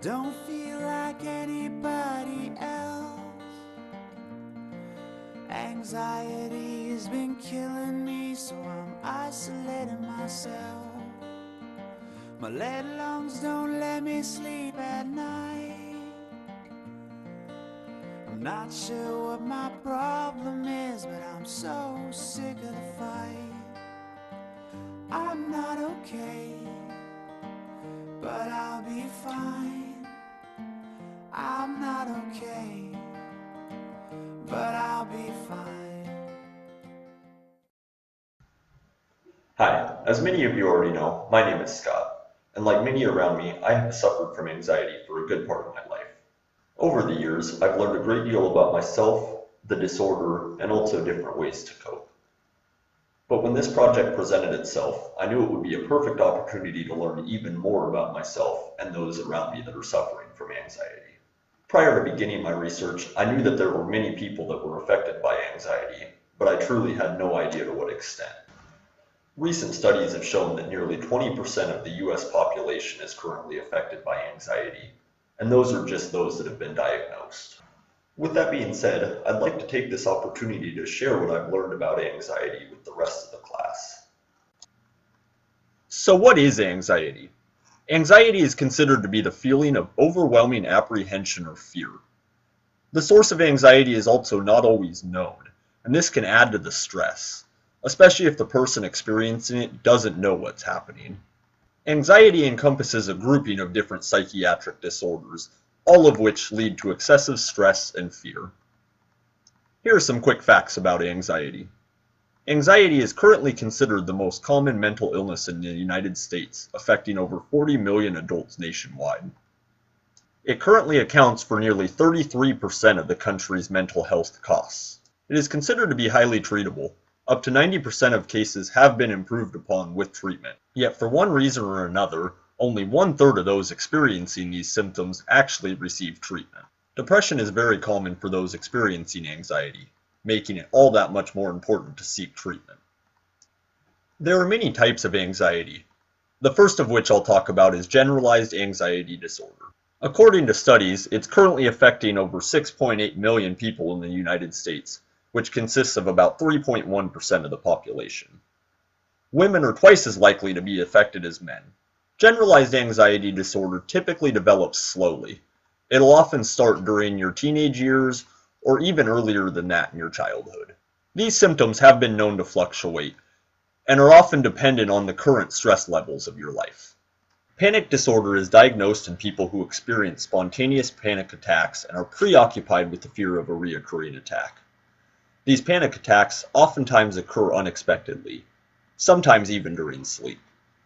Don't feel like anybody else. Anxiety's been killing me, so I'm isolating myself. My lead lungs don't let me sleep at night. I'm not sure what my problem is, but I'm so sick of the fight. I'm not okay, but I'll be fine. I'm not okay, but I'll be fine. Hi, as many of you already know, my name is Scott, and like many around me, I have suffered from anxiety for a good part of my life. Over the years, I've learned a great deal about myself, the disorder, and also different ways to cope. But when this project presented itself, I knew it would be a perfect opportunity to learn even more about myself and those around me that are suffering from anxiety. Prior to beginning my research, I knew that there were many people that were affected by anxiety, but I truly had no idea to what extent. Recent studies have shown that nearly 20% of the US population is currently affected by anxiety, and those are just those that have been diagnosed. With that being said, I'd like to take this opportunity to share what I've learned about anxiety with the rest of the class. So what is anxiety? Anxiety is considered to be the feeling of overwhelming apprehension or fear. The source of anxiety is also not always known, and this can add to the stress, especially if the person experiencing it doesn't know what's happening. Anxiety encompasses a grouping of different psychiatric disorders, all of which lead to excessive stress and fear. Here are some quick facts about anxiety. Anxiety is currently considered the most common mental illness in the United States, affecting over 40 million adults nationwide. It currently accounts for nearly 33% of the country's mental health costs. It is considered to be highly treatable. Up to 90% of cases have been improved upon with treatment. Yet for one reason or another, only one-third of those experiencing these symptoms actually receive treatment. Depression is very common for those experiencing anxiety, making it all that much more important to seek treatment. There are many types of anxiety. The first of which I'll talk about is generalized anxiety disorder. According to studies, it's currently affecting over 6.8 million people in the United States, which consists of about 3.1% of the population. Women are twice as likely to be affected as men. Generalized anxiety disorder typically develops slowly. It'll often start during your teenage years or even earlier than that in your childhood. These symptoms have been known to fluctuate and are often dependent on the current stress levels of your life. Panic disorder is diagnosed in people who experience spontaneous panic attacks and are preoccupied with the fear of a recurring attack. These panic attacks oftentimes occur unexpectedly, sometimes even during sleep.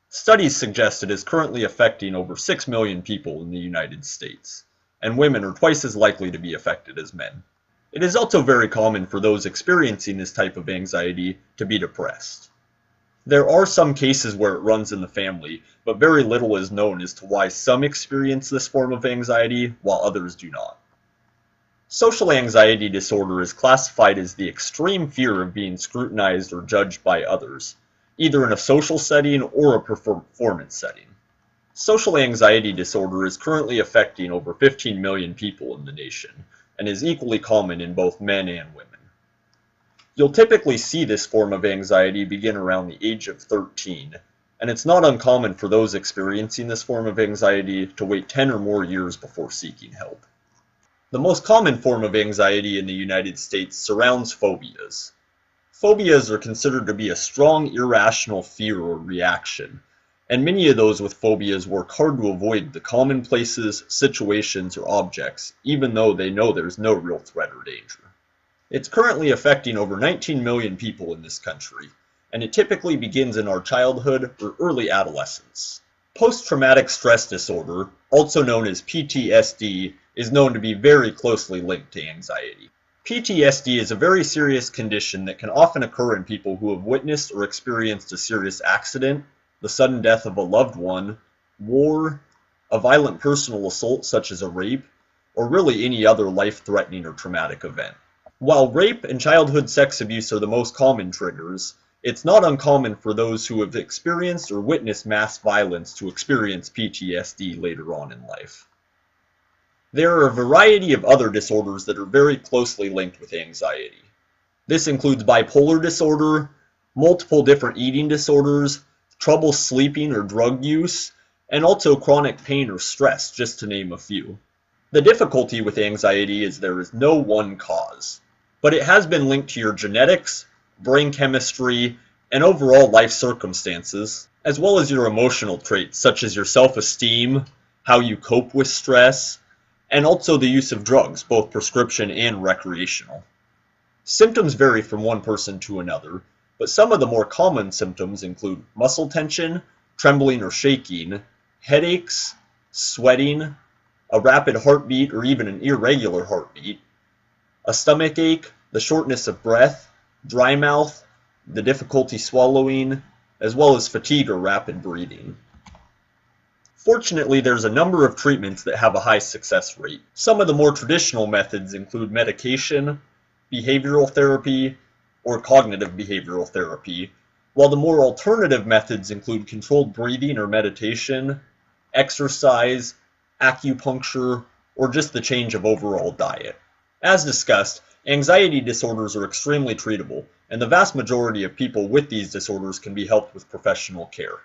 Studies suggest it is currently affecting over 6 million people in the United States, and women are twice as likely to be affected as men. It is also very common for those experiencing this type of anxiety to be depressed. There are some cases where it runs in the family, but very little is known as to why some experience this form of anxiety while others do not. Social anxiety disorder is classified as the extreme fear of being scrutinized or judged by others, either in a social setting or a performance setting. Social anxiety disorder is currently affecting over 15 million people in the nation, and is equally common in both men and women. You'll typically see this form of anxiety begin around the age of 13, and it's not uncommon for those experiencing this form of anxiety to wait 10 or more years before seeking help. The most common form of anxiety in the United States surrounds phobias. Phobias are considered to be a strong irrational fear or reaction, and many of those with phobias work hard to avoid the common places, situations, or objects, even though they know there's no real threat or danger. It's currently affecting over 19 million people in this country, and it typically begins in our childhood or early adolescence. Post-traumatic stress disorder, also known as PTSD, is known to be very closely linked to anxiety. PTSD is a very serious condition that can often occur in people who have witnessed or experienced a serious accident, the sudden death of a loved one, war, a violent personal assault such as a rape, or really any other life-threatening or traumatic event. While rape and childhood sex abuse are the most common triggers, it's not uncommon for those who have experienced or witnessed mass violence to experience PTSD later on in life. There are a variety of other disorders that are very closely linked with anxiety. This includes bipolar disorder, multiple different eating disorders, trouble sleeping or drug use, and also chronic pain or stress, just to name a few. The difficulty with anxiety is there is no one cause, but it has been linked to your genetics, brain chemistry, and overall life circumstances, as well as your emotional traits such as your self-esteem, how you cope with stress, and also the use of drugs, both prescription and recreational. Symptoms vary from one person to another, but some of the more common symptoms include muscle tension, trembling or shaking, headaches, sweating, a rapid heartbeat or even an irregular heartbeat, a stomach ache, the shortness of breath, dry mouth, the difficulty swallowing, as well as fatigue or rapid breathing. Fortunately, there's a number of treatments that have a high success rate. Some of the more traditional methods include medication, behavioral therapy, or cognitive behavioral therapy, while the more alternative methods include controlled breathing or meditation, exercise, acupuncture, or just the change of overall diet. As discussed, anxiety disorders are extremely treatable, and the vast majority of people with these disorders can be helped with professional care.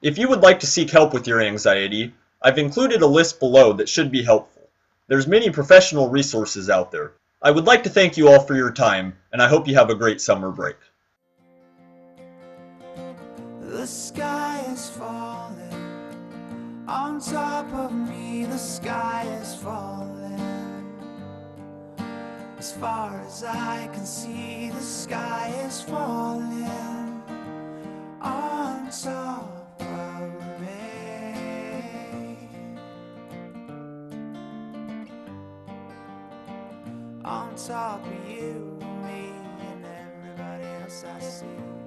If you would like to seek help with your anxiety, I've included a list below that should be helpful. There's many professional resources out there. I would like to thank you all for your time, and I hope you have a great summer break. The sky is falling on top of me, the sky is falling. As far as I can see, the sky is falling on top of me, on top of you, me, and everybody else I see.